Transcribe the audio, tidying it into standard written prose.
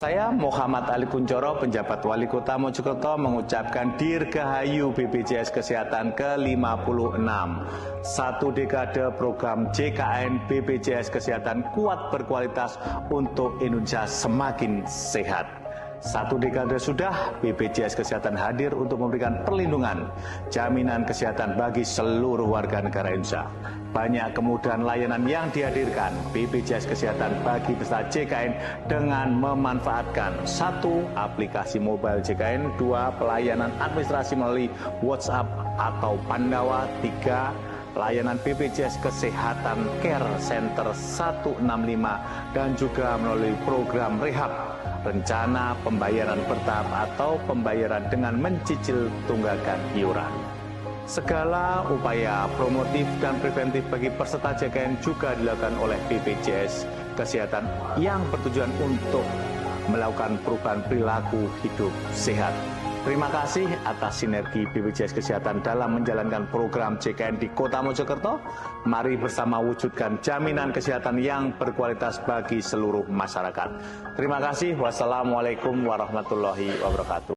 Saya Muhammad Ali Kuncoro, penjabat Wali Kota Mojokerto, mengucapkan Dirgahayu BPJS Kesehatan ke-56. Satu dekade program JKN BPJS Kesehatan kuat berkualitas untuk Indonesia semakin sehat. Satu dekade sudah BPJS Kesehatan hadir untuk memberikan perlindungan, jaminan kesehatan bagi seluruh warga negara Indonesia. Banyak kemudahan layanan yang dihadirkan BPJS Kesehatan bagi peserta JKN dengan memanfaatkan 1. Aplikasi mobile JKN, 2. Pelayanan administrasi melalui WhatsApp atau Pandawa, 3. Layanan BPJS Kesehatan Care Center 165 dan juga melalui program rehab, rencana pembayaran bertahap atau pembayaran dengan mencicil tunggakan iuran. Segala upaya promotif dan preventif bagi peserta JKN juga dilakukan oleh BPJS Kesehatan yang bertujuan untuk melakukan perubahan perilaku hidup sehat. Terima kasih atas sinergi BPJS Kesehatan dalam menjalankan program JKN di Kota Mojokerto. Mari bersama wujudkan jaminan kesehatan yang berkualitas bagi seluruh masyarakat. Terima kasih. Wassalamualaikum warahmatullahi wabarakatuh.